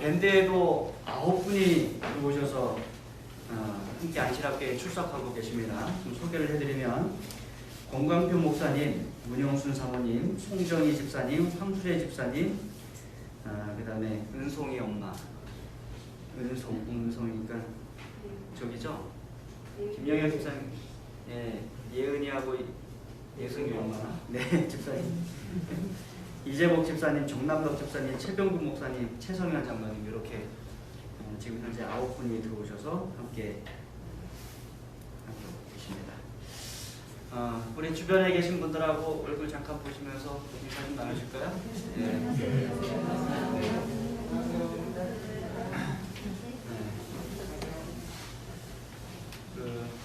밴드에도 9분이 오셔서 함께 안실학교에 출석하고 계십니다. 좀 소개를 해드리면 권광표 목사님, 문영순 사모님, 송정희 집사님, 황수래 집사님, 그 다음에 은송이 엄마, 은송이니까 저기죠? 김영현 집사님, 예은이하고 예승이 엄마, 네 집사님, 이재복 집사님, 정남덕 집사님, 최병국 목사님, 최성현 장로님 이렇게 지금 현재 9분이 들어오셔서 함께 계십니다. 우리 주변에 계신 분들하고 얼굴 잠깐 보시면서 인사 좀 나누실까요?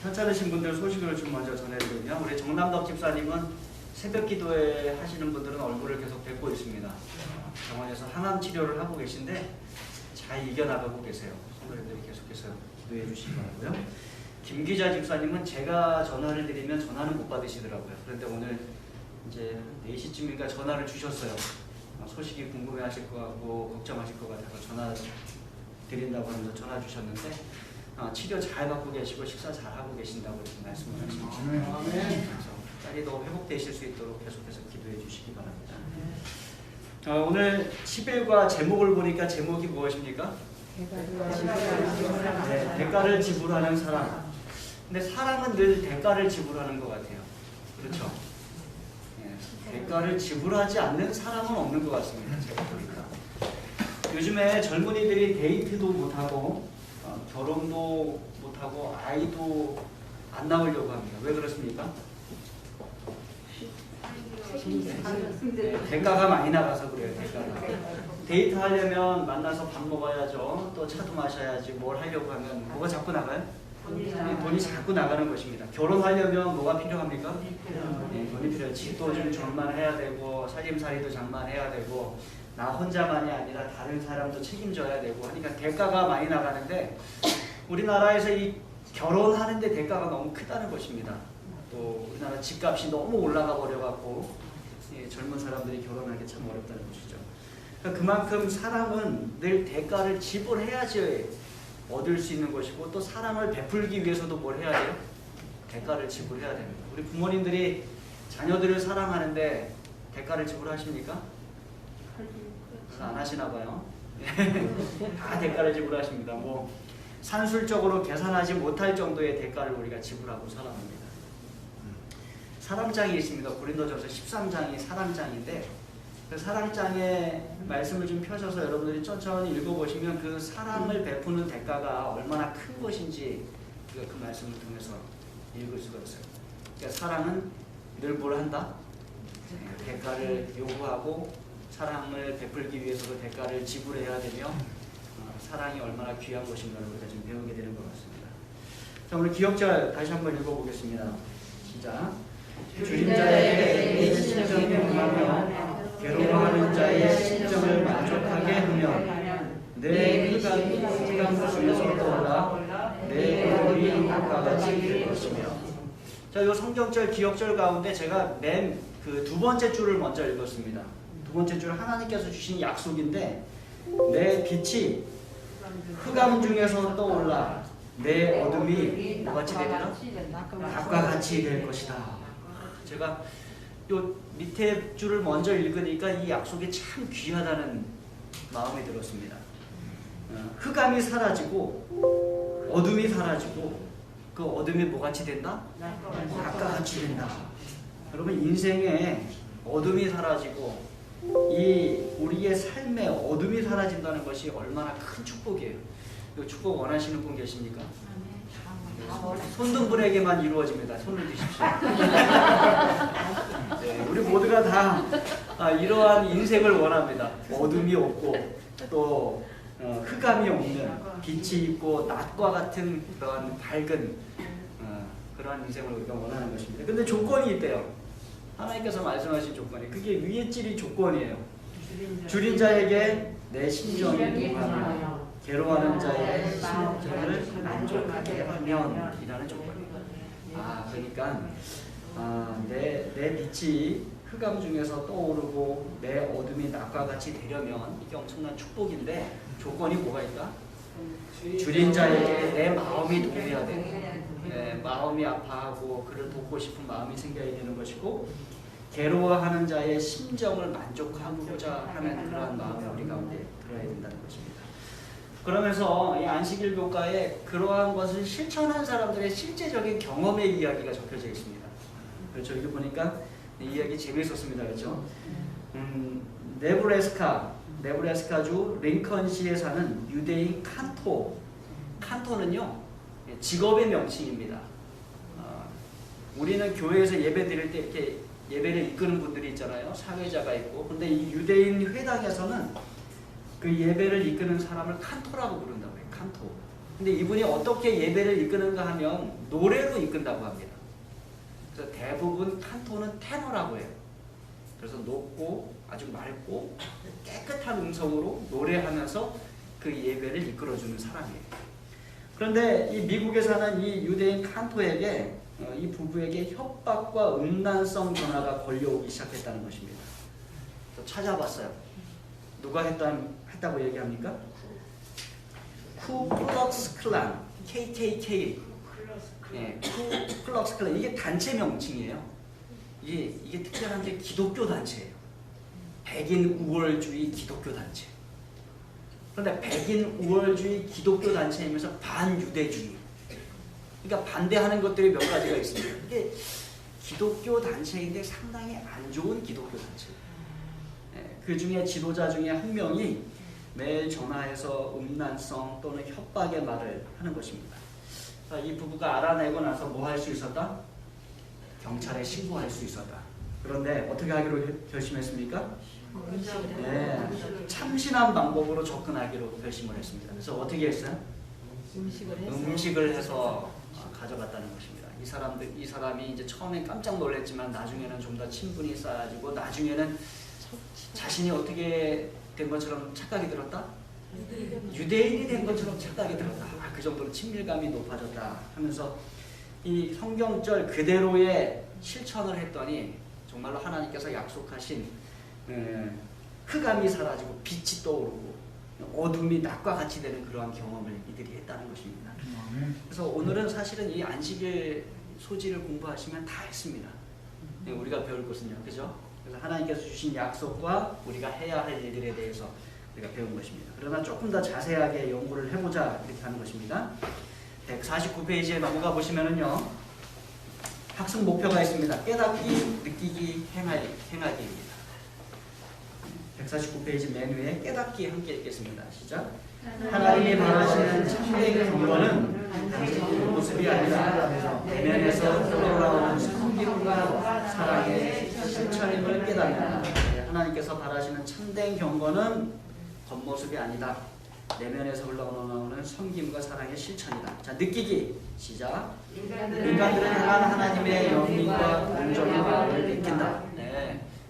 현찮으신 분들 소식을 좀 먼저 전해드리면 우리 정남덕 집사님은 새벽 기도회 하시는 분들은 얼굴을 계속 뵙고 있습니다. 병원에서 항암 치료를 하고 계신데 잘 이겨나가고 계세요. 성도님들이 계속해서 기도해 주시기 바라고요. 김기자 집사님은 제가 전화를 드리면 전화는 못 받으시더라고요. 그런데 오늘 이제 4시쯤인가 전화를 주셨어요. 소식이 궁금해하실 것 같고 걱정하실 것 같아서 전화 드린다고 하면서 전화 주셨는데 치료 잘 받고 계시고 식사 잘 하고 계신다고 이렇게 말씀을 하십니다. 그래서 빨리 더 회복되실 수 있도록 계속해서 기도해 주시기 바랍니다. 오늘 10일과 제목을 보니까 제목이 무엇입니까? 대가를 지불하는 사람. 근데 사람은 늘 대가를 지불하는 것 같아요. 그렇죠? 대가를 지불하지 않는 사람은 없는 것 같습니다. 제가 보니까. 요즘에 젊은이들이 데이트도 못하고 결혼도 못하고 아이도 안 낳으려고 합니다. 왜 그렇습니까? 대가가 많이 나가서 그래요. 대가가. 데이트 하려면 만나서 밥 먹어야죠. 또 차도 마셔야지. 뭘 하려고 하면 뭐가 자꾸 나가요? 돈이 자꾸 나가는 것입니다. 결혼하려면 뭐가 필요합니까? 돈이 필요해요. 집도 좀 장만해야 되고 살림살이도 장만해야 되고 나 혼자만이 아니라 다른 사람도 책임져야 되고 하니까 대가가 많이 나가는데 우리나라에서 이 결혼하는데 대가가 너무 크다는 것입니다. 또 우리나라 집값이 너무 올라가 버려갖고 젊은 사람들이 결혼하기 참 어렵다는 것이죠. 그러니까 그만큼 사람은 늘 대가를 지불해야지 얻을 수 있는 것이고 또 사랑을 베풀기 위해서도 뭘 해야 돼요? 대가를 지불해야 됩니다. 우리 부모님들이 자녀들을 사랑하는데 대가를 지불하십니까? 안 하시나 봐요. 다 대가를 지불하십니다. 뭐 산술적으로 계산하지 못할 정도의 대가를 우리가 지불하고 살아갑니다. 사랑장이 있습니다. 고린도전서 13장이 사랑장인데 그 사랑장의 말씀을 좀 펴셔서 여러분들이 천천히 읽어보시면 그 사랑을 베푸는 대가가 얼마나 큰 것인지 그 말씀을 통해서 읽을 수가 있어요. 그러니까 사랑은 늘 뭘 한다? 대가를 요구하고 사랑을 베풀기 위해서도 대가를 지불해야 되며 사랑이 얼마나 귀한 것인가를 우리가 좀 배우게 되는 것 같습니다. 자, 오늘 기억절 다시 한번 읽어보겠습니다. 시작. 주인 자에게 내 심정이 응하며 괴로워하는 자의 심정을 만족하게 하며 내 흑암 중에서 떠올라 내 얼굴이 아까 같이 될 것이며. 자, 이 성경절 기억절 가운데 제가 맨 그 두 번째 줄을 먼저 읽었습니다. 두 번째 줄 하나님께서 주신 약속인데 내 빛이 흑암 중에서 떠올라 내 어둠이 뭐같이 되리라? 낮과 같이 될 것이다. 제가 요 밑에 줄을 먼저 읽으니까 이 약속이 참 귀하다는 마음이 들었습니다. 흑암이 사라지고 어둠이 사라지고 그 어둠이 뭐같이 된다? 낮과 같이 된다. 여러분 인생에 어둠이 사라지고 이 우리의 삶에 어둠이 사라진다는 것이 얼마나 큰 축복이에요. 이 축복 원하시는 분 계십니까? 손든 분에게만 이루어집니다. 손을 드십시오. 네, 우리 모두가 다 이러한 인생을 원합니다. 어둠이 없고 또 흑암이 없는 빛이 있고 낮과 같은 그러한 밝은 그러한 인생을 우리가 원하는 것입니다. 근데 조건이 있대요. 하나님께서 말씀하신 조건이 그게 위의 찔이 조건이에요. 줄인 자에게 내 심정이 동하며 괴로워하는 자의 심정을 만족하게 하면 이라는 조건입니다. 그러니까 내 빛이 흑암 중에서 떠오르고 내 어둠이 낮과 같이 되려면 이게 엄청난 축복인데 조건이 뭐가 있다? 줄인 자에게 내 마음이 동해야 돼. 마음이 아파하고 그를 돕고 싶은 마음이 생겨야 되는 것이고 괴로워하는 자의 심정을 만족하고자 하는 그러한 마음이 우리 가운데 들어야 된다는 것입니다. 그러면서 이 안식일 교과에 그러한 것을 실천한 사람들의 실제적인 경험의 이야기가 적혀져 있습니다. 그렇죠. 이거 보니까 이 이야기 재미있었습니다. 그렇죠. 네브래스카주 링컨시에 사는 유대인 칸토는요 직업의 명칭입니다. 우리는 교회에서 예배 드릴 때 이렇게 예배를 이끄는 분들이 있잖아요. 사회자가 있고. 근데 이 유대인 회당에서는 그 예배를 이끄는 사람을 칸토라고 부른다고 해요. 칸토. 근데 이분이 어떻게 예배를 이끄는가 하면 노래로 이끈다고 합니다. 그래서 대부분 칸토는 테너라고 해요. 그래서 높고 아주 맑고 깨끗한 음성으로 노래하면서 그 예배를 이끌어주는 사람이에요. 그런데 이 미국에 사는 이 유대인 칸토에게 이 부부에게 협박과 음란성 전화가 걸려오기 시작했다는 것입니다. 또 찾아봤어요. 누가 했다고 얘기합니까? 쿠클럭스 클란, KKK. 쿠클럭스 클란 이게 단체 명칭이에요. 이게 특별한 게 기독교 단체예요. 백인 우월주의 기독교 단체. 그런데 백인 우월주의 기독교 단체이면서 반유대주의. 그러니까 반대하는 것들이 몇 가지가 있습니다. 이게 기독교 단체인데 상당히 안 좋은 기독교 단체. 그 중에 지도자 중에 한 명이 매일 전화해서 음란성 또는 협박의 말을 하는 것입니다. 이 부부가 알아내고 나서 뭐 할 수 있었다? 경찰에 신고할 수 있었다. 그런데 어떻게 하기로 결심했습니까? 참신한 방법으로 접근하기로 결심을 했습니다. 그래서 어떻게 했어요? 음식을 해서 가져갔다는 것입니다. 이 사람이 이제 처음에 깜짝 놀랐지만 나중에는 좀 더 친분이 쌓여지고 나중에는 자신이 어떻게 된 것처럼 착각이 들었다? 유대인이 된 것처럼 착각이 들었다. 그 정도로 친밀감이 높아졌다 하면서 이 성경절 그대로의 실천을 했더니 정말로 하나님께서 약속하신 흑암이 사라지고 빛이 떠오르고 어둠이 낮과 같이 되는 그러한 경험을 이들이 했다는 것입니다. 그래서 오늘은 사실은 이 안식일 소지를 공부하시면 다 했습니다. 우리가 배울 것은요. 그죠? 그래서 하나님께서 주신 약속과 우리가 해야 할 일들에 대해서 우리가 배운 것입니다. 그러나 조금 더 자세하게 연구를 해보자 이렇게 하는 것입니다. 149페이지에 넘어가 보시면은요. 학습 목표가 있습니다. 깨닫기, 느끼기, 행하기입니다. 149페이지 맨 위에 깨닫기 함께 읽겠습니다. 시작. 하나님이 바라시는 참된 경건은 당신의 모습이 아니라 내면에서 흘러나오는 섬김과 사랑의 실천임을 깨닫는다. 하나님께서 바라시는 참된 경건은 겉모습이 아니다. 내면에서 흘러나오는 섬김과 사랑의 실천이다. 자, 느끼기. 시작. 인간들을 향한 하나님의 영리과 온전한 마음을 느낀다.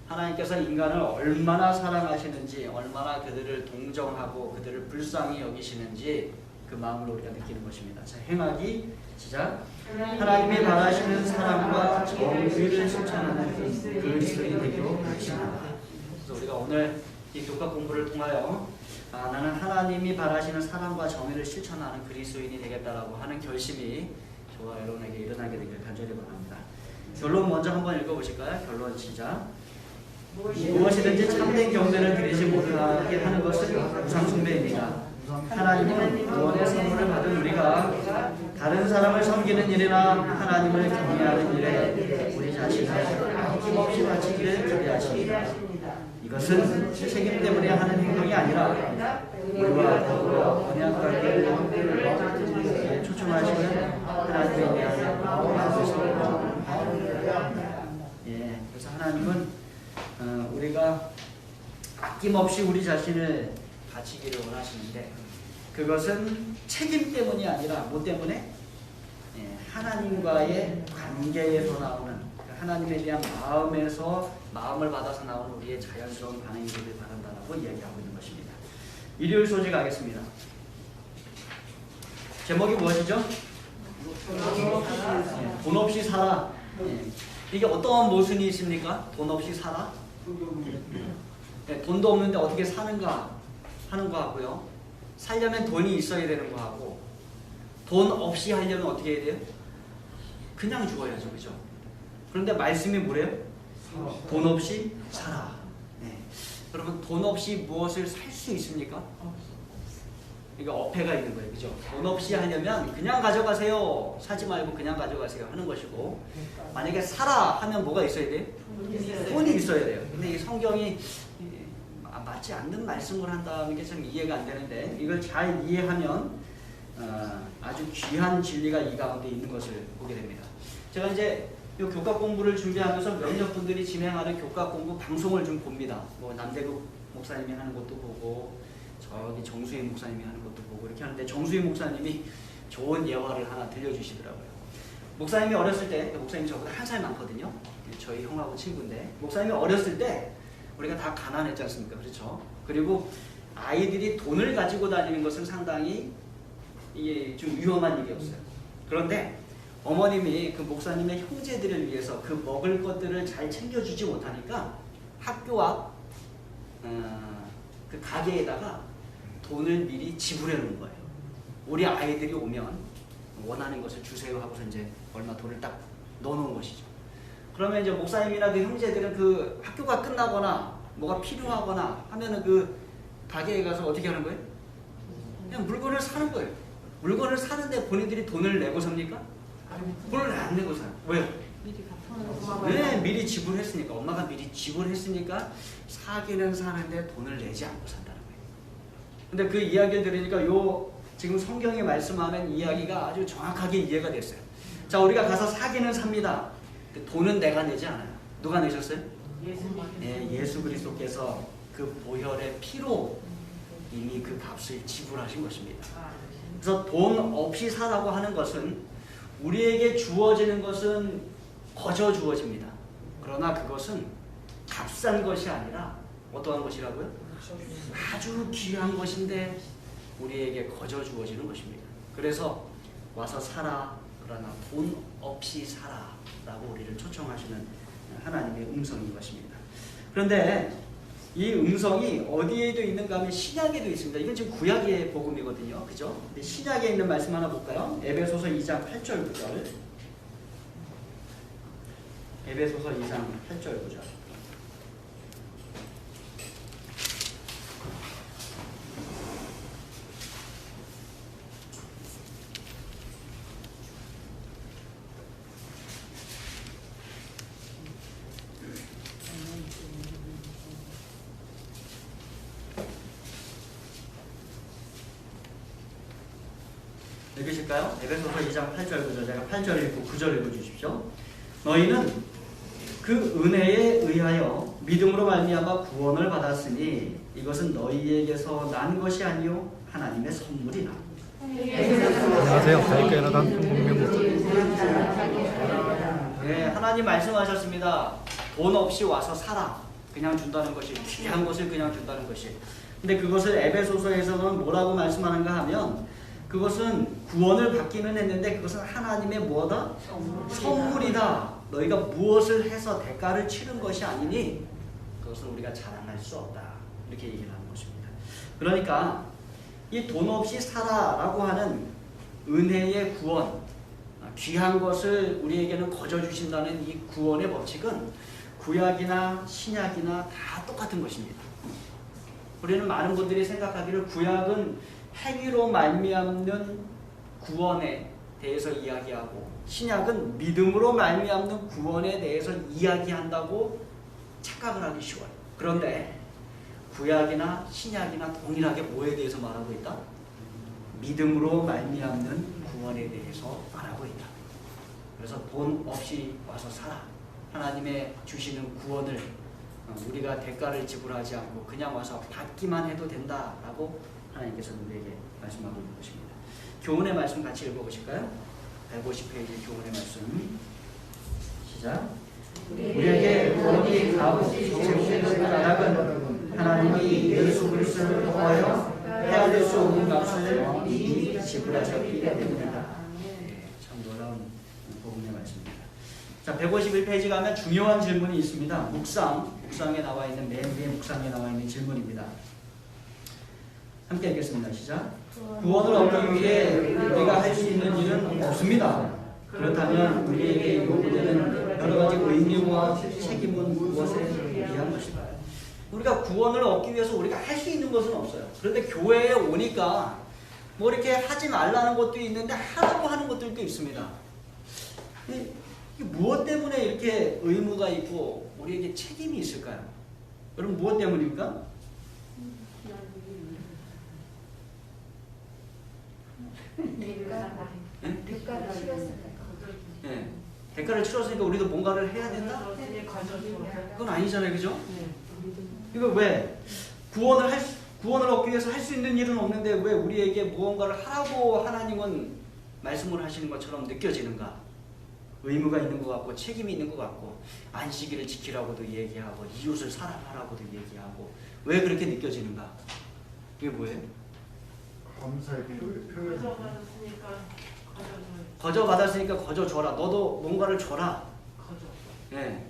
하나님께서 인간을 얼마나 사랑하시는지, 얼마나 그들을 동정하고 그들을 불쌍히 여기시는지 그 마음을 우리가 느끼는 것입니다. 자, 행하기. 시작. 하나님이 바라시는 사랑과 정의를 실천하는 그리스도인이 되기로 결심한다. 그래서 우리가 오늘 이 교과 공부를 통하여 나는 하나님이 바라시는 사랑과 정의를 실천하는 그리스도인이 되겠다라고 하는 결심이 저와 여러분에게 일어나게 되길 간절히 바랍니다. 결론 먼저 한번 읽어보실까요? 결론 시작. 무엇이든지 참된 경배를 드리지 못하게 하는 것은 우상숭배입니다. 하나님은 구원의 선물을 받은 우리가 다른 사람을 섬기는 일이나 하나님을 경외하는 일에 우리 자신을 아낌없이 바치기를 기대하십니다. 이것은 책임 때문에 하는 행동이 아니라 우리와 더불어 언약관계를 초청하시는 하나님에 대한 마음에서 그래서 하나님은 우리가 아낌없이 우리 자신을 바치기를 원하시는데 그것은 책임 때문이 아니라 뭐 때문에? 하나님과의 관계에서 나오는 하나님에 대한 마음에서 마음을 받아서 나오는 우리의 자연스러운 반응이 되길 바란다라고 이야기하고 있는 것입니다. 일요일 소식 하겠습니다. 제목이 무엇이죠? 돈 없이 살아. 이게 어떤 모순이 있습니까? 돈 없이 살아? 네, 돈도 없는데 어떻게 사는가 하는 거 하고요. 살려면 돈이 있어야 되는 거 하고, 돈 없이 하려면 어떻게 해야 돼요? 그냥 죽어야죠, 그죠? 그런데 말씀이 뭐래요? 돈 없이 살아. 네. 그러면 돈 없이 무엇을 살 수 있습니까? 이거 어폐가 있는 거예요, 그죠? 돈 없이 하려면 그냥 가져가세요. 사지 말고 그냥 가져가세요 하는 것이고, 만약에 사라 하면 뭐가 있어야 돼요? 돈이 있어야 돼요. 근데 이 성경이 맞지 않는 말씀을 한다는 게 참 이해가 안 되는데, 이걸 잘 이해하면 아주 귀한 진리가 이 가운데 있는 것을 보게 됩니다. 제가 이제 이 교과 공부를 준비하면서 몇몇 분들이 진행하는 교과 공부 방송을 좀 봅니다. 뭐 남대국 목사님이 하는 것도 보고, 저기 정수희 목사님이 하는 것도 보고 이렇게 하는데, 정수희 목사님이 좋은 예화를 하나 들려주시더라고요. 목사님이 어렸을 때, 목사님이 저보다 한 살 많거든요. 저희 형하고 친구인데, 목사님이 어렸을 때 우리가 다 가난했지 않습니까? 그렇죠? 그리고 아이들이 돈을 가지고 다니는 것은 상당히 이게 좀 위험한 일이었어요. 그런데 어머님이 그 목사님의 형제들을 위해서 그 먹을 것들을 잘 챙겨주지 못하니까 학교 앞 그 가게에다가 돈을 미리 지불해 놓은 거예요. 우리 아이들이 오면 원하는 것을 주세요 하고서 이제 얼마 돈을 딱 넣어 놓은 것이죠. 그러면 이제 목사님이나 그 형제들은 그 학교가 끝나거나 뭐가 필요하거나 하면은 그 가게에 가서 어떻게 하는 거예요? 그냥 물건을 사는 거예요. 물건을 사는데 본인들이 돈을 내고 삽니까? 돈을 안 내고 사요. 왜요? 네, 미리 지불했으니까. 엄마가 미리 지불했으니까 사기는 사는데 돈을 내지 않고 산다는 거예요. 근데 그 이야기를 들으니까 요 지금 성경에 말씀하는 이야기가 아주 정확하게 이해가 됐어요. 자, 우리가 가서 사기는 삽니다. 돈은 내가 내지 않아요. 누가 내셨어요? 예수 그리스도께서 그 보혈의 피로 이미 그 값을 지불하신 것입니다. 그래서 돈 없이 사라고 하는 것은 우리에게 주어지는 것은 거저 주어집니다. 그러나 그것은 값싼 것이 아니라 어떠한 것이라고요? 아주 귀한 것인데 우리에게 거저 주어지는 것입니다. 그래서 와서 살아, 그러나 돈 없이 살아 라고 우리를 초청하시는 하나님의 음성인 것입니다. 그런데 이 음성이 어디에도 있는가 하면 신약에도 있습니다. 이건 지금 구약의 복음이거든요. 그죠? 근데 신약에 있는 말씀 하나 볼까요? 에베소서 2장 8절 9절. 에베소서 2장 8절 9절. 읽으실까요? 에베소서 2장 8절 9절. 제가 8절 읽고 9절 읽어주십시오. 너희는 그 은혜에 의하여 믿음으로 말미암아 구원을 받았으니 이것은 너희에게서 난 것이 아니요 하나님의 선물이라. 안녕하세요. 다니엘에 나간 한국명. 네, 하나님 말씀하셨습니다. 돈 없이 와서 살아. 그냥 준다는 것이, 귀한 것을 그냥 준다는 것이. 근데 그것을 에베소서에서는 뭐라고 말씀하는가 하면, 그것은 구원을 받기는 했는데 그것은 하나님의 뭐다? 선물이다. 너희가 무엇을 해서 대가를 치른 것이 아니니 그것은 우리가 자랑할 수 없다. 이렇게 얘기를 하는 것입니다. 그러니까 이 돈 없이 살아라고 하는 은혜의 구원, 귀한 것을 우리에게는 거저 주신다는 이 구원의 법칙은 구약이나 신약이나 다 똑같은 것입니다. 우리는 많은 분들이 생각하기를 구약은 행위로 말미암는 구원에 대해서 이야기하고 신약은 믿음으로 말미암는 구원에 대해서 이야기한다고 착각을 하기 쉬워요. 그런데 구약이나 신약이나 동일하게 뭐에 대해서 말하고 있다? 믿음으로 말미암는 구원에 대해서 말하고 있다. 그래서 돈 없이 와서 살아. 하나님의 주시는 구원을 우리가 대가를 지불하지 않고 그냥 와서 받기만 해도 된다라고 하나님께서 우리에게 말씀하고 있는 것입니다. 교훈의 말씀 같이 읽어보실까요? 150페이지 교훈의 말씀 시작. 우리에게 구원이 값없이 제공된 까닭은 하나님이 예수 그리스도를 통하여 헤아릴 수 없는 값을 이미 지불하셨기 때문이다. 참 놀라운 복음의 말씀입니다. 자, 151페이지 가면 중요한 질문이 있습니다. 묵상에 나와 있는 맨 위에 묵상에 나와 있는 질문입니다. 함께 읽겠습니다. 시작. 구원을 얻기 위해 우리가 할 수 있는 일은 없습니다. 그렇다면 우리에게 요구되는 여러 가지 의무와 책임은 무엇에 의한 것일까요? 우리가 구원을 얻기 위해서 우리가 할 수 있는 것은 없어요. 그런데 교회에 오니까 뭐 이렇게 하지 말라는 것도 있는데 하라고 하는 것들도 있습니다. 이게 무엇 때문에 이렇게 의무가 있고 우리에게 책임이 있을까요? 여러분 무엇 때문입니까? 대가를 치렀으니까. 네. 대가를 치렀으니까 우리도 뭔가를 해야 된다? 그건 아니잖아요, 그죠? 이거 왜 구원을 얻기 위해서 할 수 있는 일은 없는데 왜 우리에게 무언가를 하라고 하나님은 말씀을 하시는 것처럼 느껴지는가? 의무가 있는 것 같고 책임이 있는 것 같고 안식일을 지키라고도 얘기하고 이웃을 사랑하라고도 얘기하고 왜 그렇게 느껴지는가? 이게 뭐예요? 감사의 표현. 거저 받았으니까 거저 줘라. 너도 뭔가를 줘라. 예.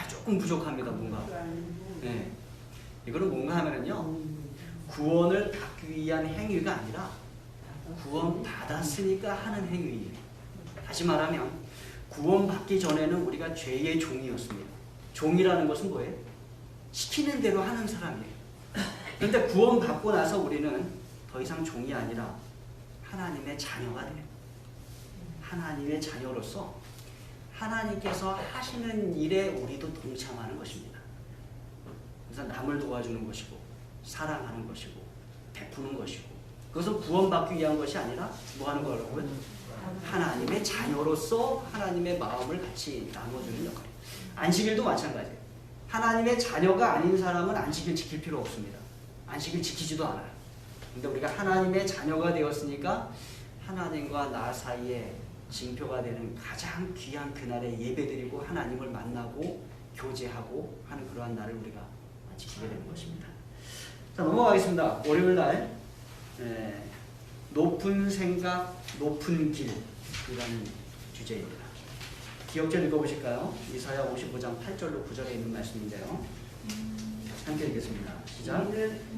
조금 부족합니다. 뭔가. 예. 이거는 뭔가 하면은요. 구원을 받기 위한 행위가 아니라 구원 받았으니까 하는 행위예요. 다시 말하면 구원 받기 전에는 우리가 죄의 종이었습니다. 종이라는 것은 뭐예요? 시키는 대로 하는 사람이에요. 그런데 구원 받고 나서 우리는 더 이상 종이 아니라 하나님의 자녀가 돼요. 하나님의 자녀로서 하나님께서 하시는 일에 우리도 동참하는 것입니다. 그래서 남을 도와주는 것이고 사랑하는 것이고 베푸는 것이고 그것은 구원받기 위한 것이 아니라 뭐 하는 거라고요? 하나님의 자녀로서 하나님의 마음을 같이 나눠주는 역할이에요. 안식일도 마찬가지예요. 하나님의 자녀가 아닌 사람은 안식일 지킬 필요 없습니다. 안식일 지키지도 않아요. 근데 우리가 하나님의 자녀가 되었으니까 하나님과 나 사이에 징표가 되는 가장 귀한 그날에 예배드리고 하나님을 만나고 교제하고 하는 그러한 날을 우리가 지키게 되는 것입니다. 자, 넘어가겠습니다. 월요일 날 높은 생각, 높은 길이라는 주제입니다. 기억절 읽어보실까요? 이사야 55장 8절로 9절에 있는 말씀인데요. 함께 읽겠습니다. 시작.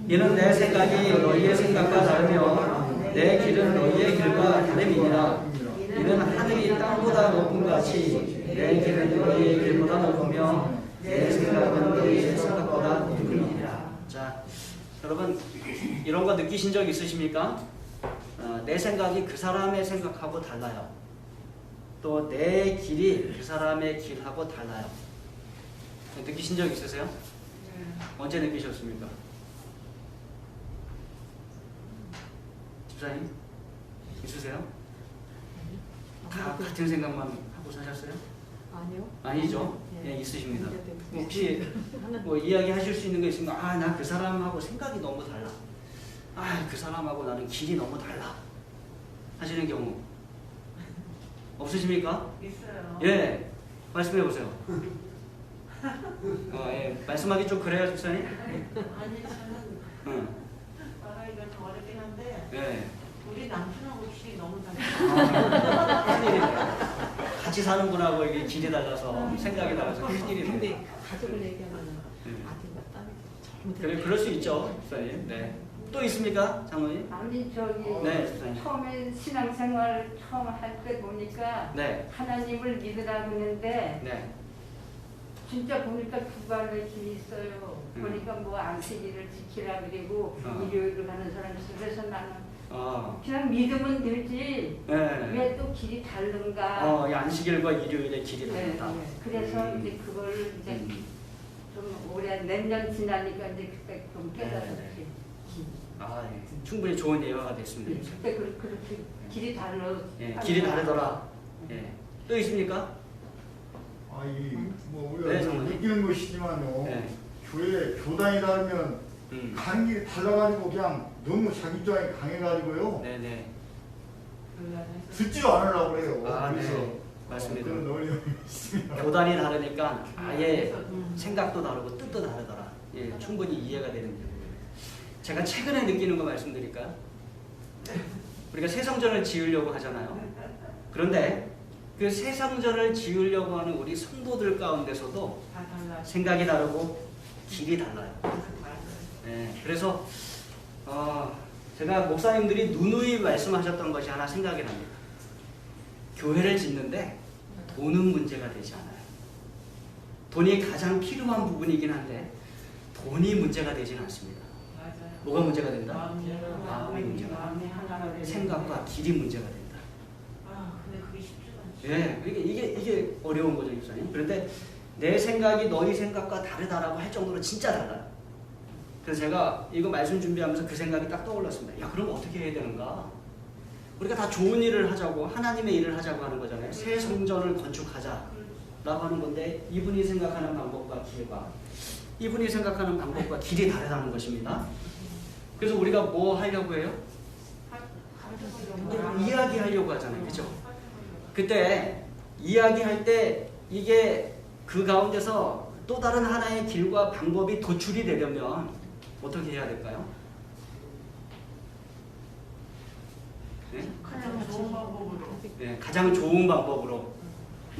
이는 내 생각이 너희의 생각과 다르며 내 길은 너희의 길과 다름이니라. 이는 하늘이 땅보다 높은 같이 내 길은 너희의 길보다 높으며 내 생각은 너희의 생각보다 높으니라. 자, 여러분 이런 거 느끼신 적 있으십니까? 내 생각이 그 사람의 생각하고 달라요. 또 내 길이 그 사람의 길하고 달라요. 느끼신 적 있으세요? 언제 느끼셨습니까? 집사님? 있으세요? 다 같은 생각만 하고 사셨어요? 아니요. 아니죠? 예, 있으십니다. 혹시 뭐 이야기 하실 수 있는 거 있으면 나 그 사람하고 생각이 너무 달라. 그 사람하고 나는 길이 너무 달라. 하시는 경우 없으십니까? 있어요. 예, 말씀해 보세요. 예, 말씀하기 좀 그래요, 집사님? 아니 저는 말하기가 좀 어렵긴 한데 예. 우리 남편하고 길이 너무 달라요. 큰일이네요. 같이 사는 분하고 이게 길이 달라서 생각이 달라서 큰일이네요. 근데 가족을 얘기하면 네. 아들과 딸이 그래, 그럴 수 있죠, 집사님. 네. 또 있습니까, 장로님? 아니 저기 네, 집사님. 처음에 신앙생활 처음 할 때 보니까 네. 하나님을 믿으라 그러는데 네. 진짜 보니까 두 발의 길이 있어요. 보니까 뭐 안식일을 지키라 그리고 일요일을 가는 사람이 있어요. 그래서 나는 그냥 믿으면 되지 네. 왜 또 길이 다른가. 이 안식일과 일요일의 길이 네, 다르다. 네. 그래서 이제 그걸 이제 좀 오래 몇 년 지나니까 이제 그때 좀 깨달았지. 예. 충분히 좋은 예화가 됐습니다. 그때 그렇게 길이 달라. 예, 길이 다르더라. 예. 또 있습니까? 뭐 우리가 네, 장로님. 느끼는 것이지만요. 네. 교회 교단이 다르면 가는 길이 달라가지고 그냥 너무 자기 주장이 강해가지고요. 네네. 듣지도 않으려고 그래요. 그래서 네. 맞습니다. 그런 논리가 있습니다. 교단이 다르니까 아예 생각도 다르고 뜻도 다르더라. 예, 충분히 이해가 되는 부분이에요. 제가 최근에 느끼는 거 말씀드릴까요? 우리가 새 성전을 지으려고 하잖아요. 그런데 그 새 성전을 지으려고 하는 우리 성도들 가운데서도 다 달라. 생각이 다르고 길이 달라요. 맞아요. 네, 그래서 제가 목사님들이 누누이 말씀하셨던 것이 하나 생각이 납니다. 교회를 짓는데 돈은 문제가 되지 않아요. 돈이 가장 필요한 부분이긴 한데 돈이 문제가 되진 않습니다. 맞아요. 뭐가 문제가 된다? 마음이 문제가 마음이 하나가 되는. 생각과 길이 문제가 된다. 아, 근데 그게 쉽지가 않지. 예, 이게 어려운 거죠, 목사님. 그런데 내 생각이 너희 생각과 다르다라고 할 정도로 진짜 달라요. 그래서 제가 이거 말씀 준비하면서 그 생각이 딱 떠올랐습니다. 야, 그럼 어떻게 해야 되는가? 우리가 다 좋은 일을 하자고, 하나님의 일을 하자고 하는 거잖아요. 새 성전을 건축하자라고 하는 건데 이분이 생각하는 방법과 길과 이분이 생각하는 방법과 길이 다르다는 것입니다. 그래서 우리가 뭐 하려고 해요? 이야기하려고 하잖아요. 그죠? 그때 이야기할 때 이게 그 가운데서 또 다른 하나의 길과 방법이 도출이 되려면 어떻게 해야 될까요? 네? 가장 좋은 방법으로. 네, 가장 좋은 방법으로.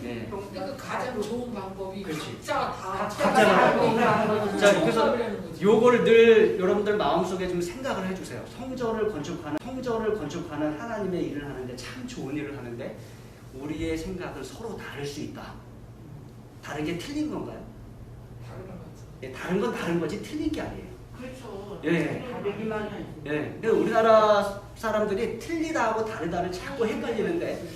네. 근데 그 가장 좋은 방법이 그렇지. 각자가 각자가 다 자, 그래서 요거를 늘 여러분들 마음속에 좀 생각을 해주세요. 성전을 건축하는 하나님의 일을 하는데 참 좋은 일을 하는데 우리의 생각은 서로 다를 수 있다. 다른 게 틀린 건가요? 다른 것 같아. 예, 다른 건 다른 거지 틀린 게 아니에요. 그렇죠. 예. 다르기만 해. 예. 근데 우리나라 사람들이 틀리다하고 다르다를 자꾸 헷갈리는데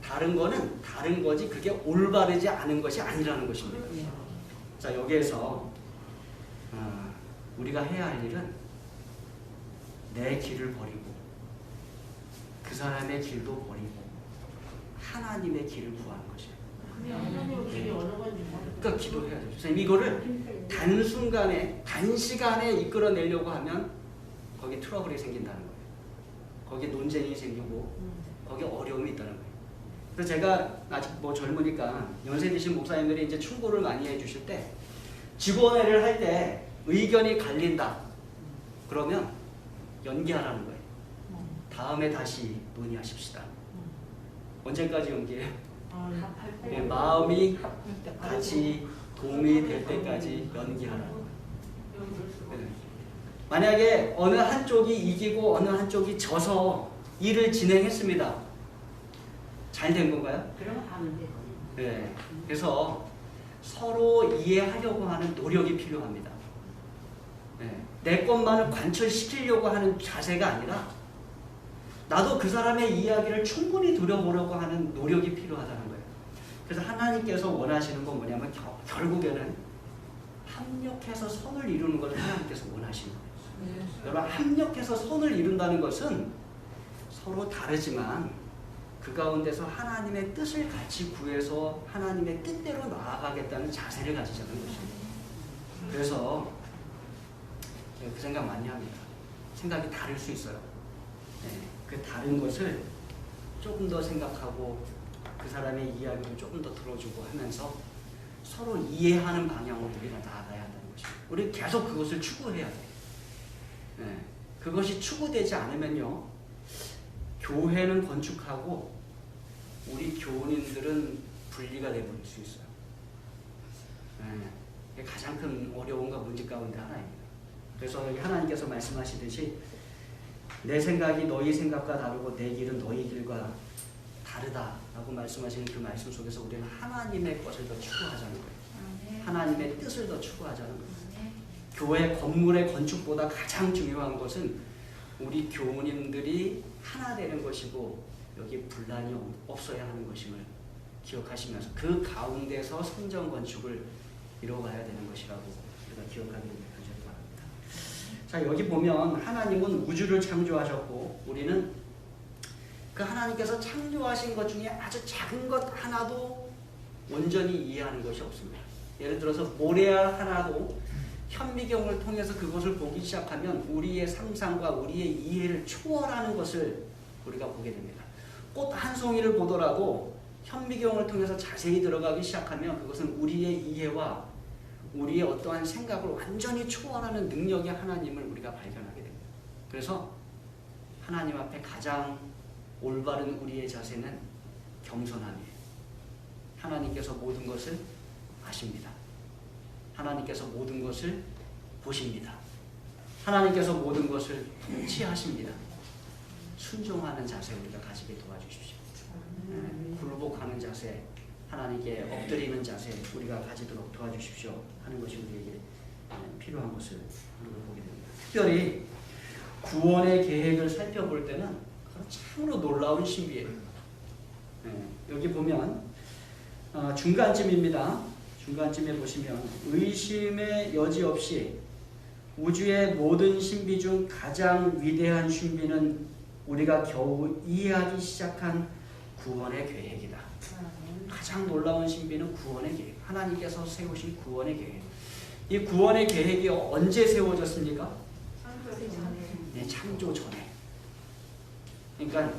다른 거는 다른 거지 그게 올바르지 않은 것이 아니라는 것입니다. 자, 여기에서 우리가 해야 할 일은 내 길을 버리고 그 사람의 길도 버리고 하나님의 길을 구하는 것이에요. 근데 하나님의 길이 어느 건지 모르겠어요. 그러니까 기도해야 돼요. 선생님 이거를 단시간에 이끌어내려고 하면 거기 트러블이 생긴다는 거예요. 거기 논쟁이 생기고 거기 어려움이 있다는 거예요. 그래서 제가 아직 뭐 젊으니까 연세 드신 목사님들이 이제 충고를 많이 해주실 때 직원회를 할 때 의견이 갈린다. 그러면 연기하라는 거예요. 다음에 다시 논의하십시다. 언제까지 연기해요? 네, 마음이 같이 도움이 될 때까지 연기하라는 거예요. 네. 만약에 어느 한쪽이 이기고 어느 한쪽이 져서 일을 진행했습니다. 잘 된 건가요? 그러면 안 돼. 네. 그래서 서로 이해하려고 하는 노력이 필요합니다. 네. 내 것만을 관철시키려고 하는 자세가 아니라 나도 그 사람의 이야기를 충분히 들어보려고 하는 노력이 필요하다는 거예요. 그래서 하나님께서 원하시는 건 뭐냐면 결국에는 합력해서 선을 이루는 걸 하나님께서 원하시는 거예요. 여러분, 합력해서 선을 이룬다는 것은 서로 다르지만 그 가운데서 하나님의 뜻을 같이 구해서 하나님의 뜻대로 나아가겠다는 자세를 가지자는 것입니다. 그래서 제가 그 생각 많이 합니다. 생각이 다를 수 있어요. 네, 그 다른 것을 조금 더 생각하고 그 사람의 이야기를 조금 더 들어주고 하면서 서로 이해하는 방향으로 우리가 나아가야 한다는 것입니다. 우리 계속 그것을 추구해야 돼요. 네, 그것이 추구되지 않으면요, 교회는 건축하고 우리 교우님들은 분리가 되어버릴 수 있어요. 네, 가장 큰 어려움과 문제 가운데 하나입니다. 그래서 하나님께서 말씀하시듯이 내 생각이 너희 생각과 다르고 내 길은 너희 길과 다르다라고 말씀하시는 그 말씀 속에서 우리는 하나님의 것을 더 추구하자는 거예요. 하나님의 뜻을 더 추구하자는 거예요. 교회 건물의 건축보다 가장 중요한 것은 우리 교우님들이 하나 되는 것이고 여기 분란이 없어야 하는 것임을 기억하시면서 그 가운데서 성전 건축을 이뤄가야 되는 것이라고 우리가 기억하게 됩니다. 자, 여기 보면 하나님은 우주를 창조하셨고 우리는 그 하나님께서 창조하신 것 중에 아주 작은 것 하나도 온전히 이해하는 것이 없습니다. 예를 들어서 모래알 하나도 현미경을 통해서 그것을 보기 시작하면 우리의 상상과 우리의 이해를 초월하는 것을 우리가 보게 됩니다. 꽃 한 송이를 보더라도 현미경을 통해서 자세히 들어가기 시작하면 그것은 우리의 이해와 우리의 어떠한 생각을 완전히 초월하는 능력의 하나님을 우리가 발견하게 됩니다. 그래서 하나님 앞에 가장 올바른 우리의 자세는 겸손함이에요. 하나님께서 모든 것을 아십니다. 하나님께서 모든 것을 보십니다. 하나님께서 모든 것을 통치하십니다. 순종하는 자세 우리가 가지게 도와주십시오. 굴복하는 자세, 하나님께 엎드리는 자세 우리가 가지도록 도와주십시오 하는 것이 우리에게 필요한 것을 우리가 보게 됩니다. 특별히 구원의 계획을 살펴볼 때는 참으로 놀라운 신비예요. 여기 보면 중간쯤입니다. 중간쯤에 보시면 의심의 여지 없이 우주의 모든 신비 중 가장 위대한 신비는 우리가 겨우 이해하기 시작한 구원의 계획이다. 가장 놀라운 신비는 구원의 계획. 하나님께서 세우신 구원의 계획. 이 구원의 계획이 언제 세워졌습니까? 네, 창조 전에. 그러니까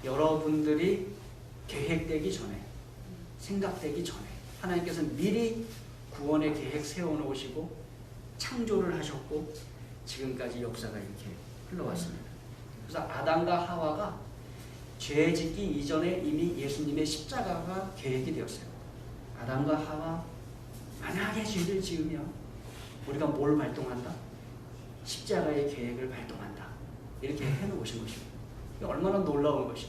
여러분들이 계획되기 전에, 생각되기 전에 하나님께서는 미리 구원의 계획 세워놓으시고 창조를 하셨고 지금까지 역사가 이렇게 흘러왔습니다. 그래서 아담과 하와가 죄 짓기 이전에 이미 예수님의 십자가가 계획이 되었어요. 아담과 하와 만약에 죄를 지으면 우리가 뭘 발동한다? 십자가의 계획을 발동한다. 이렇게 해놓으신 것입니다. 얼마나 놀라운 것이.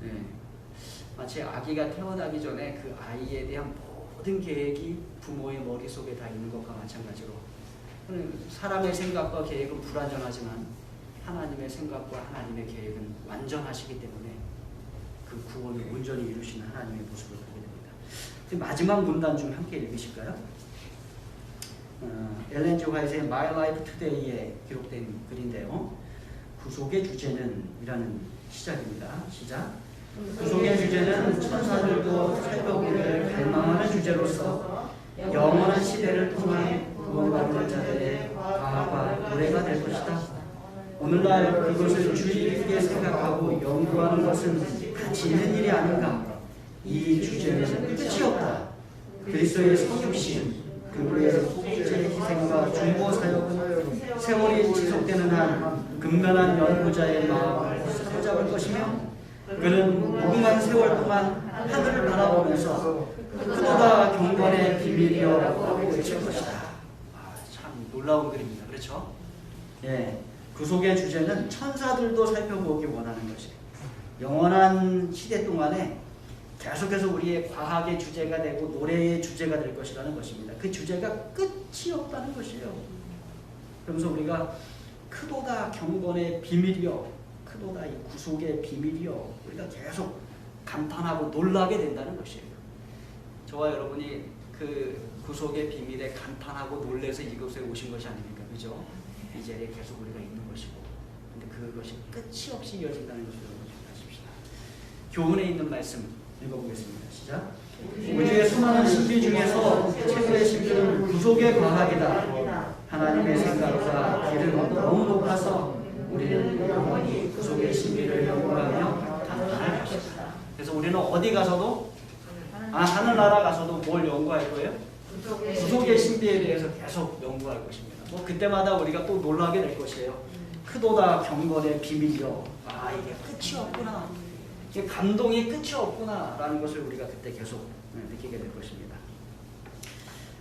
네. 마치 아기가 태어나기 전에 그 아이에 대한 모든 계획이 부모의 머릿속에 다 있는 것과 마찬가지로 사람의 생각과 계획은 불완전하지만 하나님의 생각과 하나님의 계획은 완전하시기 때문에 그 구원을 온전히 이루시는 하나님의 모습을 보게 됩니다. 마지막 문단 중 함께 읽으실까요? 엘렌 G. 화이트의 My Life Today에 기록된 글인데요. 구속의 주제는 이라는 시작입니다. 시작. 구속의 주제는 천사들도 살펴보기를 갈망하는 주제로서 영원한 시대를 통해 구원받는 자들의 과학과 노래가 될 것이다. 오늘날 그것을 주의 깊게 생각하고 연구하는 것은 가치 있는 일이 아닌가. 이 주제는 끝이 없다. 그리스도의 성육신, 그분의 복제 희생과 중보 사역은 세월이 지속되는 한 근면한 연구자의 마음을 사로잡을 것이며 그는 무궁한 세월 동안 하늘을 바라보면서 그보다 경건의 비밀이여라고 외칠 것이다. 참 놀라운 글입니다. 그렇죠? 예, 구속의 주제는 천사들도 살펴보기 원하는 것이에요. 영원한 시대 동안에 계속해서 우리의 과학의 주제가 되고 노래의 주제가 될 것이라는 것입니다. 그 주제가 끝이 없다는 것이에요. 그러면서 우리가 크도다 경건의 비밀이요, 크도다 이 구속의 비밀이요, 우리가 계속 감탄하고 놀라게 된다는 것이에요. 저와 여러분이 그 구속의 비밀에 감탄하고 놀래서 이곳에 오신 것이 아닙니까? 그죠? 이 자리에 계속 우리가 있는 것이고, 근데 그것이 끝이 없이 이어진다는 것을 여러분 기억하십시다. 교훈에 있는 말씀 읽어보겠습니다. 시작. 우주의 수많은 신비 중에서 최고의 신비는 구속의 과학이다. 하나님의 생각과 길은 너무 높아서 우리는 영원히 구속의 신비를 연구하며 감탄할 것이다. 그래서 우리는 어디 가서도 하늘나라 가서도 뭘 연구할 거예요? 구속의 신비에 대해서 계속 연구할 것입니다. 뭐 그때마다 우리가 또 놀라게 될 것이에요. 크도다 경건의 비밀이요. 이게 끝이 없구나. 이게 감동이 끝이 없구나 라는 것을 우리가 그때 계속 느끼게 될 것입니다.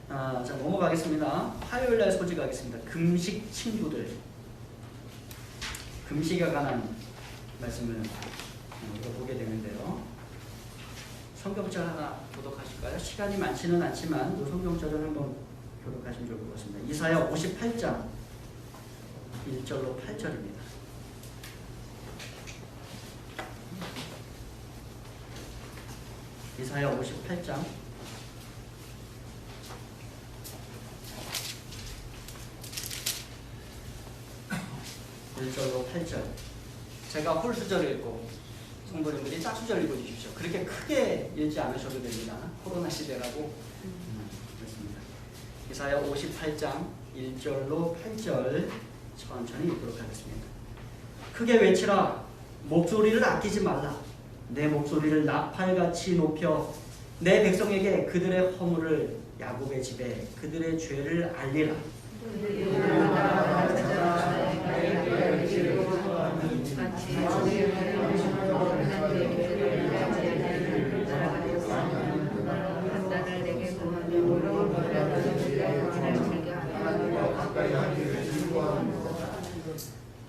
자, 넘어가겠습니다. 화요일날 소직하겠습니다. 금식 친구들. 금식에 관한 말씀을 우리가 보게 되는데요. 성경절 하나 교독하실까요? 시간이 많지는 않지만 그 성경절을 한번 교독하시면 좋을 것 같습니다. 이사야 58장 1절로 8절입니다. 이사야 58장 1절로 8절. 제가 홀수절 읽고 성도님들이 짝수절 읽어주십시오. 그렇게 크게 읽지 않으셔도 됩니다. 코로나 시대라고 그렇습니다. 이사야 58장 1절로 8절 천천히 읽도록 하겠습니다. 크게 외치라. 목소리를 아끼지 말라. 내 목소리를 나팔같이 높여 내 백성에게 그들의 허물을 야곱의 집에 그들의 죄를 알리라.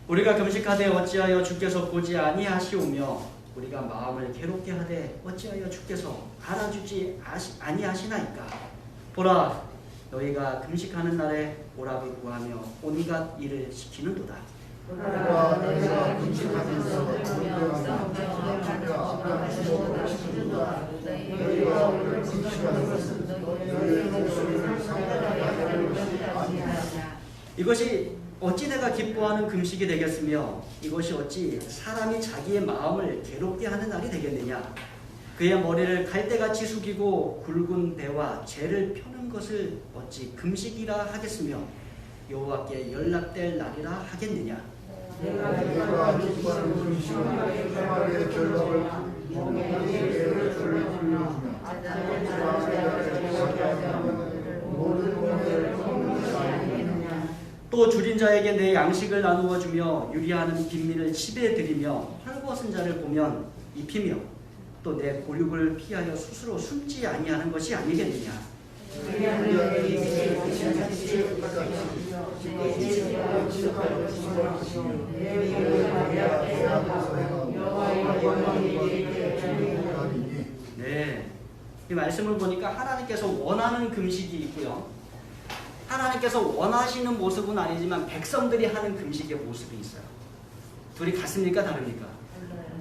우리가 금식하되 어찌하여 주께서 보지 아니하시오며 우리가 마음을 괴롭게 하되 어찌하여 주께서 알아주지 아니하시나이까. 보라, 너희가 금식하는 날에 오랍을 구하며 온갖 일을 시키는도다. 우리가 너희가 금식하면서 너희가 오늘 금식하는 것은 너희의 목소리를 상하게 하려는 것이 아니하냐. 이것이 어찌 내가 기뻐하는 금식이 되겠으며 이것이 어찌 사람이 자기의 마음을 괴롭게 하는 날이 되겠느냐. 그의 머리를 갈대같이 숙이고 굵은 배와 죄를 펴는 것을 어찌 금식이라 하겠으며 여호와께 연락될 날이라 하겠느냐. 내가 기뻐하는 금식은 평화의 결박을 너희에게 돌려주며 모든 문제를 푸는 것이 아니겠느냐. 또 줄인 자에게 내 양식을 나누어 주며 유리하는 빈민을 집에 들이며 헐벗은 자를 보면 입히며 또 내 고육을 피하여 스스로 숨지 아니하는 것이 아니겠느냐. 네, 이 말씀을 보니까 하나님께서 원하는 금식이 있고요. 하나님께서 원하시는 모습은 아니지만 백성들이 하는 금식의 모습이 있어요. 둘이 같습니까? 다릅니까?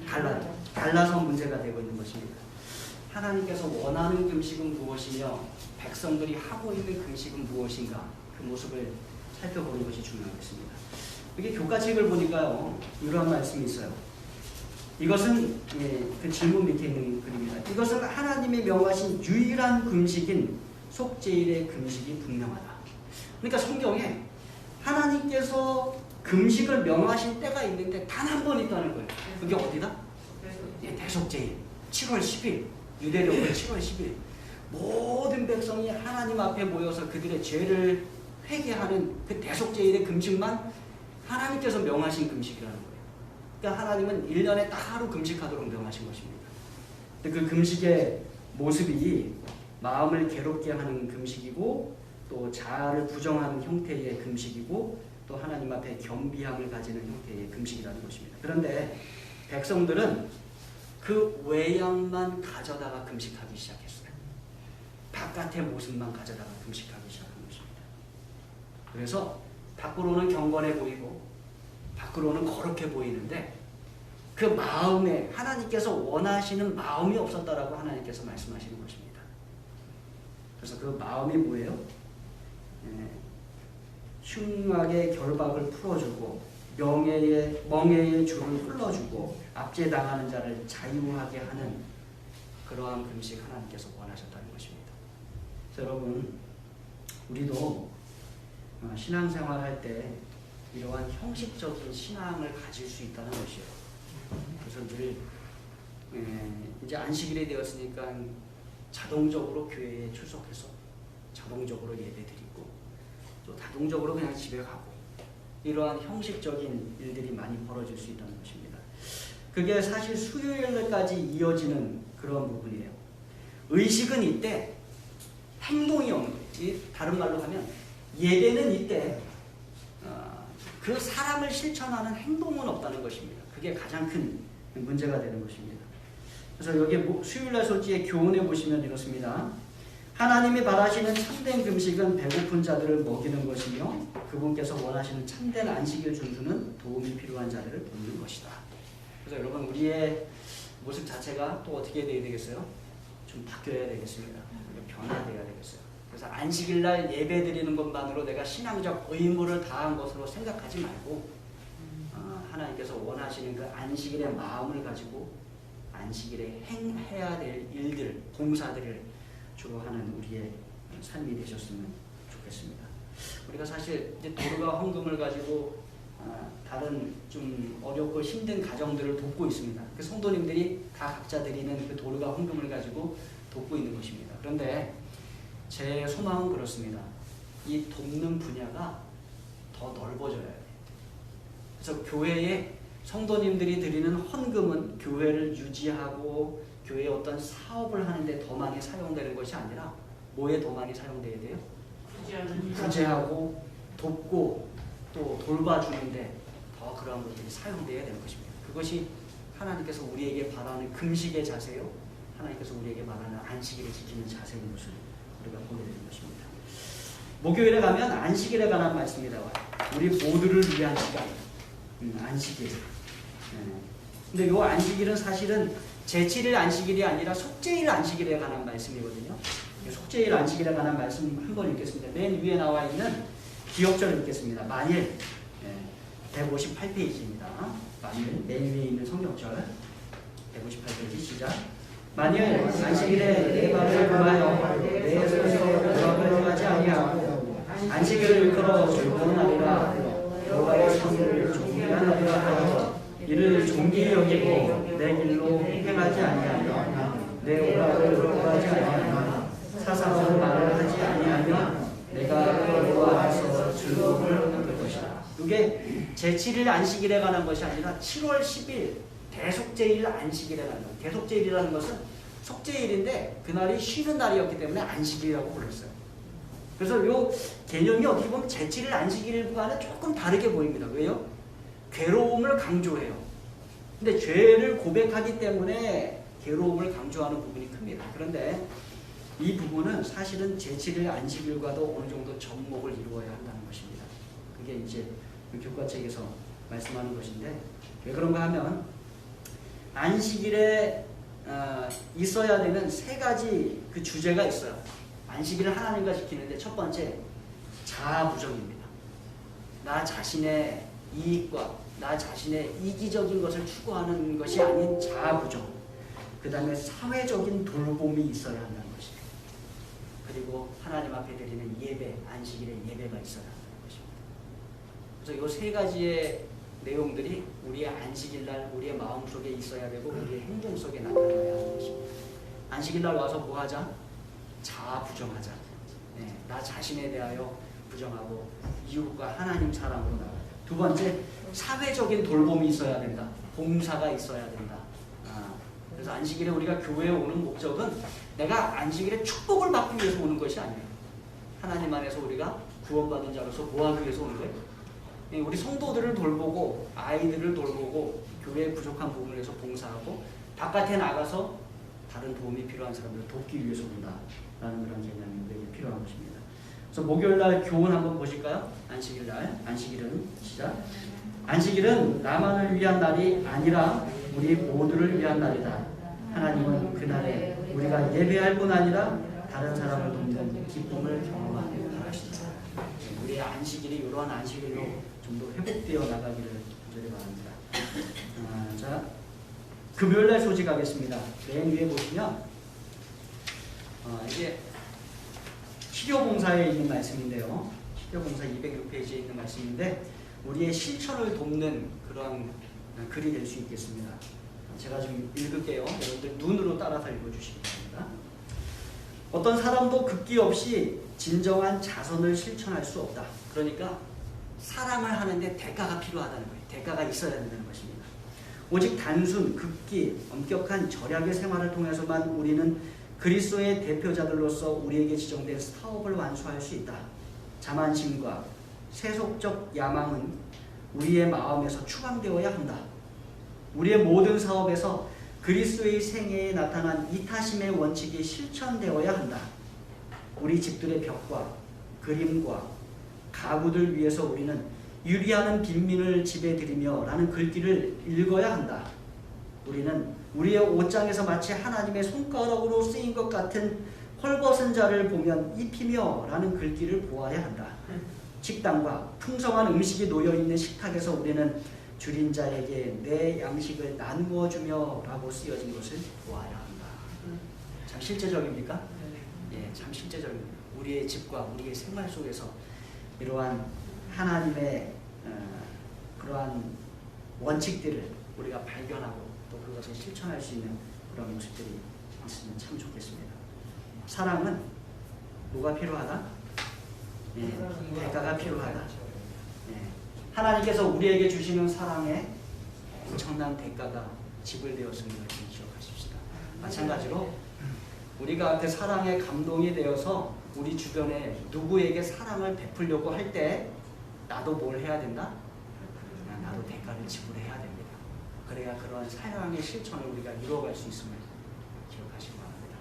달라요. 달라서 문제가 되고 있는 것입니다. 하나님께서 원하는 금식은 무엇이며 백성들이 하고 있는 금식은 무엇인가, 그 모습을 살펴보는 것이 중요하겠습니다. 이게 교과책을 보니까요, 이러한 말씀이 있어요. 이것은 그 질문 밑에 있는 글입니다. 이것은 하나님이 명하신 유일한 금식인 속죄일의 금식이 분명하다. 그러니까 성경에 하나님께서 금식을 명하신 때가 있는데 단 한 번 있다는 거예요. 그게 어디다? 대속죄일 7월 10일, 유대력으로 7월 10일 모든 백성이 하나님 앞에 모여서 그들의 죄를 회개하는 그 대속죄일의 금식만 하나님께서 명하신 금식이라는 거예요. 그러니까 하나님은 1년에 딱 하루 금식하도록 명하신 것입니다. 근데 그 금식의 모습이 마음을 괴롭게 하는 금식이고 또 자아를 부정하는 형태의 금식이고 또 하나님 앞에 겸비함을 가지는 형태의 금식이라는 것입니다. 그런데 백성들은 그 외양만 가져다가 금식하기 시작했어요. 바깥의 모습만 가져다가 금식하기 시작한 것입니다. 그래서 밖으로는 경건해 보이고 밖으로는 거룩해 보이는데 그 마음에 하나님께서 원하시는 마음이 없었다라고 하나님께서 말씀하시는 것입니다. 그래서 그 마음이 뭐예요? 흉악의 결박을 풀어주고 멍에의 줄을 풀어주고 압제당하는 자를 자유하게 하는 그러한 금식 하나님께서 원하셨다는 것입니다. 그래서 여러분, 우리도 신앙생활 할 때 이러한 형식적인 신앙을 가질 수 있다는 것이에요. 그래서 늘 이제 안식일이 되었으니까 자동적으로 교회에 출석해서 자동적으로 예배드리고 또 자동적으로 그냥 집에 가고 이러한 형식적인 일들이 많이 벌어질 수 있다는 것입니다. 그게 사실 수요일날까지 이어지는 그런 부분이에요. 의식은 이때, 행동이 없는 거예요. 다른 말로 하면 예배는 이때 그 사람을 실천하는 행동은 없다는 것입니다. 그게 가장 큰 문제가 되는 것입니다. 그래서 여기 수요일날 솔지의 교훈에 보시면 이렇습니다. 하나님이 바라시는 참된 금식은 배고픈 자들을 먹이는 것이며 그분께서 원하시는 참된 안식일 준수는 도움이 필요한 자들을 돕는 것이다. 그래서 여러분, 우리의 모습 자체가 또 어떻게 돼야 되겠어요? 좀 바뀌어야 되겠습니다. 변화돼야 되겠어요. 그래서 안식일날 예배 드리는 것만으로 내가 신앙적 의무를 다한 것으로 생각하지 말고 하나님께서 원하시는 그 안식일의 마음을 가지고 안식일에 행해야 될 일들, 봉사들을 주로 하는 우리의 삶이 되셨으면 좋겠습니다. 우리가 사실 이제 도르가 헌금을 가지고 다른 좀 어렵고 힘든 가정들을 돕고 있습니다. 그 성도님들이 다 각자 드리는 그 도르가 헌금을 가지고 돕고 있는 것입니다. 그런데 제 소망은 그렇습니다. 이 돕는 분야가 더 넓어져야 돼요. 그래서 교회에 성도님들이 드리는 헌금은 교회를 유지하고 교회의 어떤 사업을 하는데 더 많이 사용되는 것이 아니라 뭐에 더 많이 사용돼야 돼요? 구제하고 돕고 또 돌봐주는데 더 그러한 것들이 사용되어야 되는 것입니다. 그것이 하나님께서 우리에게 바라는 금식의 자세요. 하나님께서 우리에게 말하는 안식일을 지키는 자세인 것을 우리가 보게 되는 것입니다. 목요일에 가면 안식일에 관한 말씀이 나와요. 우리 모두를 위한 시간. 안식일. 근데 이 안식일은 사실은 제7일 안식일이 아니라 속죄일 안식일에 관한 말씀이거든요. 속죄일 안식일에 관한 말씀 한번 읽겠습니다. 맨 위에 나와 있는 기억절 읽겠습니다. 만일 158페이지입니다. 만일 맨 위에 있는 성경절 158페이지 시작. 만일 안식일에 내 발을 금하여 내 손으로 노력을 하지 아니하고 안식일을 일컬어 즐거운 날이라 여호와의 성일을 존귀한 날이라 하여 이를 존귀히 여기고 내 길로 행하지 아니하며 내 오락을 노력하지 아니하며 사사로운 말을 하지 아니하며 내가 여호와 앞에서 즐거움을 얻을 것이다. 이게 제7일 안식일에 관한 것이 아니라 7월 10일 대속죄일 안식일에 관한 것. 대속죄일이라는 것은 속죄일인데 그날이 쉬는 날이었기 때문에 안식일이라고 불렀어요. 그래서 이 개념이 어떻게 보면 제7일 안식일과는 조금 다르게 보입니다. 왜요? 괴로움을 강조해요. 근데 죄를 고백하기 때문에 괴로움을 강조하는 부분이 큽니다. 그런데 이 부분은 사실은 제7일 안식일과도 어느 정도 접목을 이루어야 한다는 것입니다. 그게 이제 교과책에서 말씀하는 것인데 왜 그런가 하면 안식일에 있어야 되는 세 가지 그 주제가 있어요. 안식일을 하나님과 지키는데 첫 번째 자아부정입니다. 나 자신의 이익과 나 자신의 이기적인 것을 추구하는 것이 아닌 자아부정. 그 다음에 사회적인 돌봄이 있어야 한다는 것입니다. 그리고 하나님 앞에 드리는 예배, 안식일의 예배가 있어야 한다는 것입니다. 그래서 이 세 가지의 내용들이 우리의 안식일날 우리의 마음속에 있어야 되고 우리의 행동 속에 나타나야 하는 것입니다. 안식일날 와서 뭐 하자? 자아부정하자. 네, 나 자신에 대하여 부정하고 이웃과 하나님 사랑으로 나가자. 두 번째, 사회적인 돌봄이 있어야 된다. 봉사가 있어야 된다. 그래서 안식일에 우리가 교회에 오는 목적은 내가 안식일에 축복을 받기 위해서 오는 것이 아니에요. 하나님 안에서 우리가 구원받은 자로서 뭐하기 위해서 오는 거예요? 우리 성도들을 돌보고 아이들을 돌보고 교회의 부족한 부분을 위해서 봉사하고 바깥에 나가서 다른 도움이 필요한 사람들을 돕기 위해서 온다라는 그런 개념이 우리에게 필요한 것입니다. 그래서 목요일날 교훈 한번 보실까요? 안식일날. 안식일은 시작. 안식일은 나만을 위한 날이 아니라 우리 모두를 위한 날이다. 하나님은 그날에 우리가 예배할 뿐 아니라 다른 사람을 돕는 기쁨을 경험하길 바라시다. 우리의 안식일이 이러한 안식일로 좀 더 회복되어 나가기를 간절히 바랍니다. 자, 금요일날 소식하겠습니다. 맨 위에 보시면 이게 치료봉사에 있는 말씀인데요. 치료봉사 206페이지에 있는 말씀인데 우리의 실천을 돕는 그런 글이 될 수 있겠습니다. 제가 좀 읽을게요. 여러분들 눈으로 따라서 읽어주시기 바랍니다. 어떤 사람도 급기 없이 진정한 자선을 실천할 수 없다. 그러니까 사랑을 하는데 대가가 필요하다는 거예요. 대가가 있어야 된다는 것입니다. 오직 단순, 급기, 엄격한 절약의 생활을 통해서만 우리는 그리스도의 대표자들로서 우리에게 지정된 사업을 완수할 수 있다. 자만심과 세속적 야망은 우리의 마음에서 추방되어야 한다. 우리의 모든 사업에서 그리스도의 생애에 나타난 이타심의 원칙이 실천되어야 한다. 우리 집들의 벽과 그림과 가구들 위해서 우리는 유리하는 빈민을 집에 들이며 라는 글귀를 읽어야 한다. 우리는 우리의 옷장에서 마치 하나님의 손가락으로 쓰인 것 같은 헐벗은 자를 보면 입히며 라는 글귀를 보아야 한다. 식당과 풍성한 음식이 놓여있는 식탁에서 우리는 줄인 자에게 내 양식을 나누어 주며 라고 쓰여진 것을 보아야 한다. 참 실제적입니까? 예, 참 실제적입니다. 우리의 집과 우리의 생활 속에서 이러한 하나님의 그러한 원칙들을 우리가 발견하고 또 그것을 실천할 수 있는 그런 모습들이 있으면 참 좋겠습니다. 사랑은 뭐가 필요하다? 예, 대가가 필요하다. 예, 하나님께서 우리에게 주시는 사랑에 엄청난 대가가 지불되었음을 기억하십시다. 마찬가지로 우리가 그 사랑에 감동이 되어서 우리 주변에 누구에게 사랑을 베풀려고 할 때 나도 뭘 해야 된다? 나도 바로 대가를 지불해야 됩니다. 그래야 그러한 사랑의 실천을 우리가 이루어갈 수 있음을 기억하시기 바랍니다.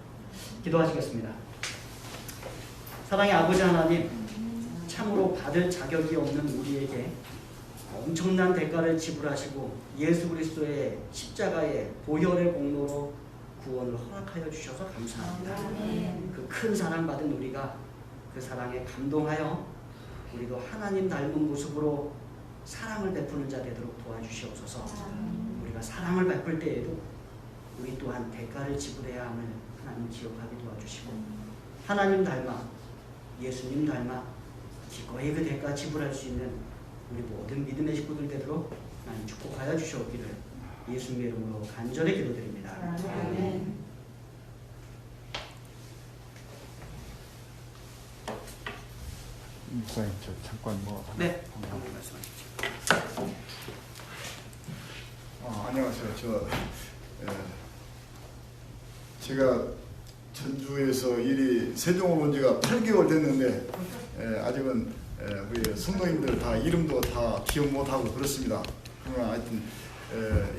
기도하시겠습니다. 사랑의 아버지 하나님, 참으로 받을 자격이 없는 우리에게 엄청난 대가를 지불하시고 예수 그리스도의 십자가의 보혈의 공로로 구원을 허락하여 주셔서 감사합니다. 그 큰 사랑 받은 우리가 그 사랑에 감동하여 우리도 하나님 닮은 모습으로 사랑을 베푸는 자 되도록 도와주시옵소서. 우리가 사랑을 베풀 때에도 우리 또한 대가를 지불해야 함을 하나님 기억하게 도와주시고 하나님 닮아 예수님 닮아 기꺼이 그 대가 지불할 수 있는 우리 모든 믿음의 식구들 되도록 하나님 축복하여 주시옵기를 예수님의 이름으로 간절히 기도드립니다. 아멘. 목사님 저 잠깐 뭐 네, 한번 말씀하십시오. 안녕하세요. 제가 전주에서 일이 세종으로 온 지가 8개월 됐는데 아직은 우리 성도님들 다 이름도 다 기억 못하고 그렇습니다. 그러나 하여튼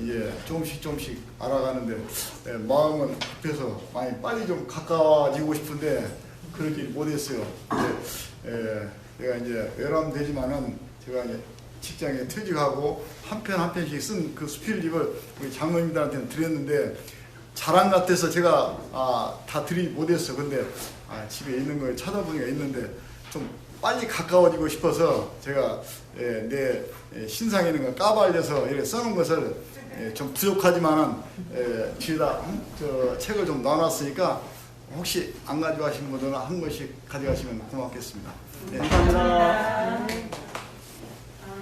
이제 조금씩 알아가는데 마음은 급해서 많이 빨리 좀 가까워지고 싶은데 그러지 못했어요. 내가 이제 외람되지만은 제가 이제 직장에 퇴직하고 한 편씩 쓴 그 수필집을 우리 장로님들한테는 드렸는데 자랑 같아서 제가 다 드리지 못했어. 근데 집에 있는 걸 찾아보니까 있는데 좀 빨리 가까워지고 싶어서 제가 내 신상에 있는 걸 까발려서 이렇게 써놓은 것을 좀 부족하지만은 뒤에다 저 책을 좀 넣어놨으니까 혹시 안 가져가신 분들은 한 권씩 가져가시면 고맙겠습니다. 네. 감사합니다. 아,